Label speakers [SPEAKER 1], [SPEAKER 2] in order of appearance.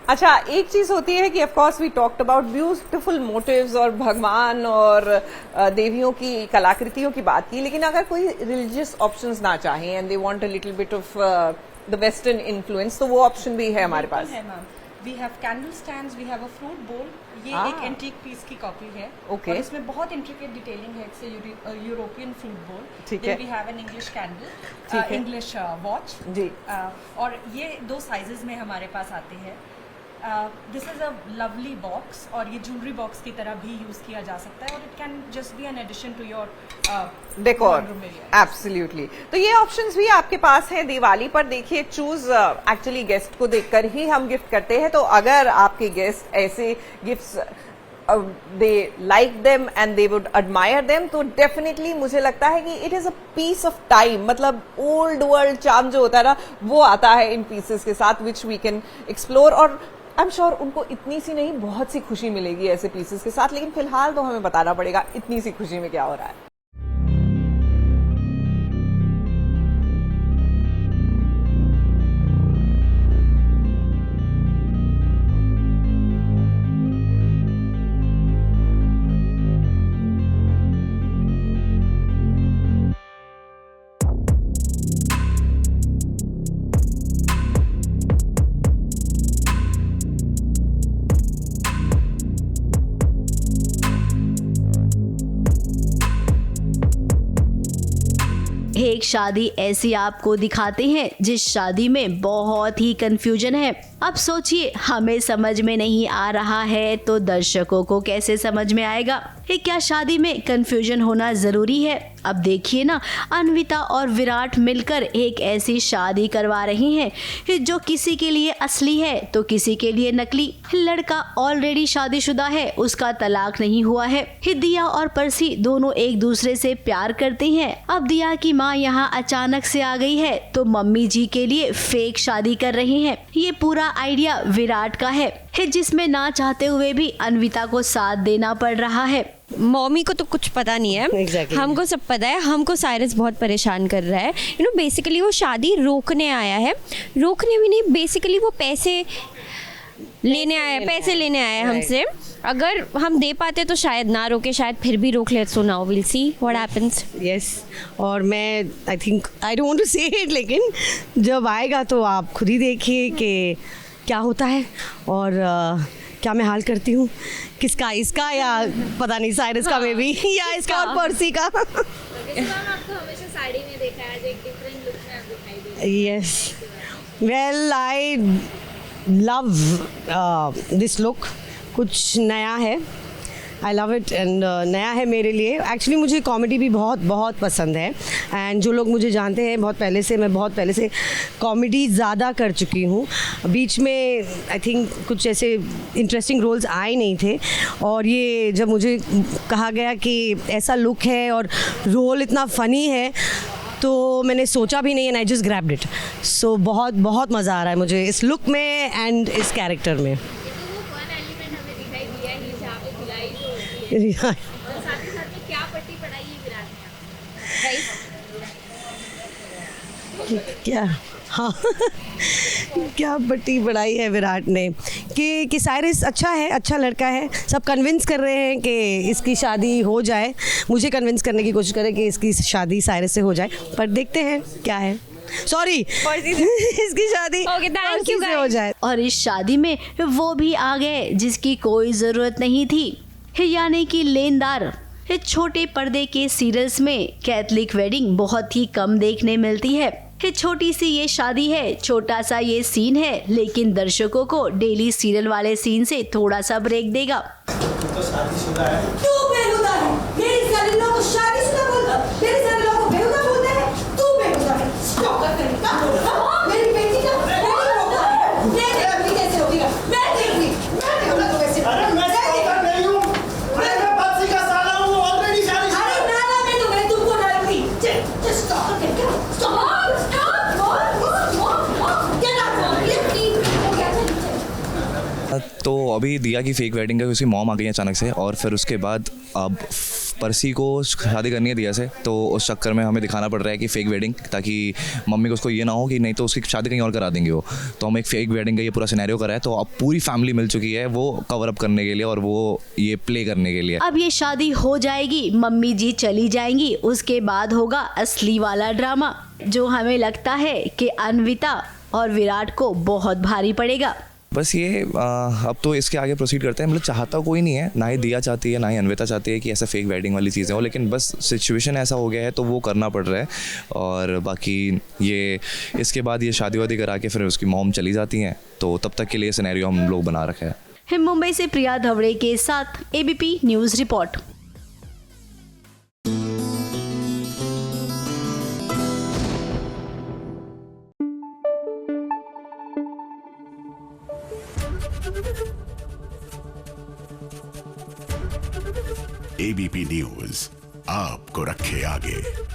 [SPEAKER 1] अच्छा, एक चीज होती है कि of course we talked about beautiful motifs और भगवान और देवियों की कलाकृतियों की बात की, लेकिन अगर कोई रिलीजियस ऑप्शंस ना चाहे and they want a little bit of the western influence, तो वो ऑप्शन भी है हमारे पास।
[SPEAKER 2] We have candle stands, we have a fruit bowl. ये एक एंटीक पीस की कॉपी है।
[SPEAKER 1] Okay.
[SPEAKER 2] और इसमें बहुत इंट्रिकेट डिटेलिंग है। It's European fruit bowl.
[SPEAKER 1] ठीक है।
[SPEAKER 2] वी हैव एन इंग्लिश
[SPEAKER 1] ठीक है।
[SPEAKER 2] कैंडल, इंग्लिश वॉच
[SPEAKER 1] जी।
[SPEAKER 2] और ये 2 साइजेस में हमारे पास आते हैं। This is a lovely box और ये ज्वेलरी बॉक्स की तरह भी यूज किया जा सकता है और it can just be an addition to your
[SPEAKER 1] decor. Absolutely. तो ये ऑप्शंस भी आपके पास हैं दिवाली पर। देखिए, चूज एक्चुअली गेस्ट को देखकर ही हम गिफ्ट करते हैं, तो अगर आपके गेस्ट ऐसे गिफ्ट्स दे like them and they would admire them, तो डेफिनेटली मुझे लगता है कि it is a piece of time. मतलब ओल्ड वर्ल्ड चार्म जो होता है ना, वो आता है इन पीसेस के साथ, विच वी कैन एक्सप्लोर। और आई एम श्योर उनको इतनी सी नहीं, बहुत सी खुशी मिलेगी ऐसे पीसेस के साथ। लेकिन फिलहाल तो हमें बताना पड़ेगा इतनी सी खुशी में क्या हो रहा है।
[SPEAKER 3] एक शादी ऐसी आपको दिखाते हैं जिस शादी में बहुत ही कंफ्यूजन है। अब सोचिए, हमें समझ में नहीं आ रहा है तो दर्शकों को कैसे समझ में आएगा? क्या शादी में कंफ्यूजन होना जरूरी है? अब देखिए ना, अन्विता और विराट मिलकर एक ऐसी शादी करवा रही हैं जो किसी के लिए असली है तो किसी के लिए नकली। लड़का ऑलरेडी शादीशुदा है, उसका तलाक नहीं हुआ है। दिया और परसी दोनों एक दूसरे से प्यार करते हैं। अब दिया की माँ यहाँ अचानक से आ गई है तो मम्मी जी के लिए फेक शादी कर रही हैं। ये पूरा आइडिया विराट का है, जिसमें ना चाहते हुए भी अन्विता को साथ देना पड़ रहा है।
[SPEAKER 4] मम्मी को तो कुछ पता नहीं है।
[SPEAKER 5] Exactly.
[SPEAKER 4] हमको सब पता है। हमको साइरस बहुत परेशान कर रहा है। बेसिकली वो शादी रोकने आया है। रोकने भी नहीं, बेसिकली वो पैसे लेने आया है हमसे। अगर हम दे पाते तो शायद ना रोके, शायद फिर भी रोक ले। So now will see what happens.
[SPEAKER 5] Yes, और मैं I think I don't want to say it, लेकिन जब आएगा तो आप खुद ही देखिए कि क्या होता है और क्या मैं हाल करती हूँ। किसका, इसका या पता नहीं साइरस का मे बी, या इसका और पर्सी का।
[SPEAKER 6] आपको हमेशा साड़ी में देखा है, आज एक डिफरेंट लुक में आप दिखाई दे रही हैं।
[SPEAKER 5] Yes, well I love this look. कुछ नया है, आई लव इट एंड नया है मेरे लिए। एक्चुअली मुझे कॉमेडी भी बहुत बहुत पसंद है एंड जो लोग मुझे जानते हैं मैं बहुत पहले से कॉमेडी ज़्यादा कर चुकी हूँ। बीच में आई थिंक कुछ ऐसे इंटरेस्टिंग रोल्स आए नहीं थे, और ये जब मुझे कहा गया कि ऐसा लुक है और रोल इतना फ़नी है तो मैंने सोचा भी नहीं and I just grabbed it. So बहुत बहुत मज़ा आ रहा है मुझे इस लुक में एंड इस कैरेक्टर में।
[SPEAKER 6] और साथ ही साथ में क्या पट्टी पढ़ाई है विराट ने?
[SPEAKER 5] क्या, हाँ क्या पट्टी पढ़ाई है विराट ने कि साइरस अच्छा है, अच्छा लड़का है। सब कन्विंस कर रहे हैं कि इसकी शादी हो जाए। मुझे कन्विंस करने की कोशिश करें कि इसकी शादी साइरस से हो जाए, पर देखते हैं क्या है। सॉरी इसकी शादी
[SPEAKER 4] थैंक यू
[SPEAKER 5] से हो जाए।
[SPEAKER 3] और इस शादी में वो भी आ गए जिसकी कोई जरूरत नहीं थी, यानी कि लेनदार। छोटे पर्दे के सीरियल्स में कैथलिक वेडिंग बहुत ही कम देखने मिलती है। छोटी सी ये शादी है, छोटा सा ये सीन है, लेकिन दर्शकों को डेली सीरियल वाले सीन से थोड़ा सा ब्रेक देगा।
[SPEAKER 7] तो शादीशुदा है।
[SPEAKER 8] तू बेहुदा है। मेरी साली लोग को शादीशुदा बोलता, मेरी साली लोग को बेहुदा बोलता है। तू बेहुदा है। स्टॉप कर मेरी बेटी का कैसे होगी? मैं देखूंगी तो वैसे।
[SPEAKER 7] अरे मैं स्टॉपर नहीं हूँ, मैं बच्ची का साला हूँ, ऑलरेडी शादीशुदा।
[SPEAKER 8] अरे नाना मैं तो मैं तुमको डालूंगी। जस्ट स्टॉप कर
[SPEAKER 9] तो अभी दिया की फेक वेडिंग है, उसकी मॉम आ गई अचानक से, और फिर उसके बाद अब परसी को शादी करनी है दिया से, तो उस चक्कर में हमें दिखाना पड़ रहा है कि फेक वेडिंग, ताकि मम्मी को उसको ये ना हो कि नहीं तो उसकी शादी कहीं और करा देंगे वो। तो हम एक फेक वेडिंग का ये पूरा सिनेरियो करा है, तो अब पूरी फैमिली मिल चुकी है वो कवर अप करने के लिए और वो ये प्ले करने के लिए।
[SPEAKER 3] अब ये शादी हो जाएगी, मम्मी जी चली जाएंगी, उसके बाद होगा असली वाला ड्रामा, जो हमें लगता है कि अन्विता और विराट को बहुत भारी पड़ेगा।
[SPEAKER 9] बस ये अब तो इसके आगे प्रोसीड करते हैं। मतलब चाहता कोई नहीं है, ना ही दिया चाहती है ना ही अन्विता चाहती है कि ऐसा फेक वेडिंग वाली चीज़ें हो, लेकिन बस सिचुएशन ऐसा हो गया है तो वो करना पड़ रहा है। और बाकी ये इसके बाद ये शादी वादी करा के फिर उसकी मॉम चली जाती हैं, तो तब तक के लिए सिनेरियो हम लोग बना रखा है।
[SPEAKER 3] मुंबई से प्रिया धवड़े के साथ ABP news report.
[SPEAKER 10] ABP news आपको रखे आगे।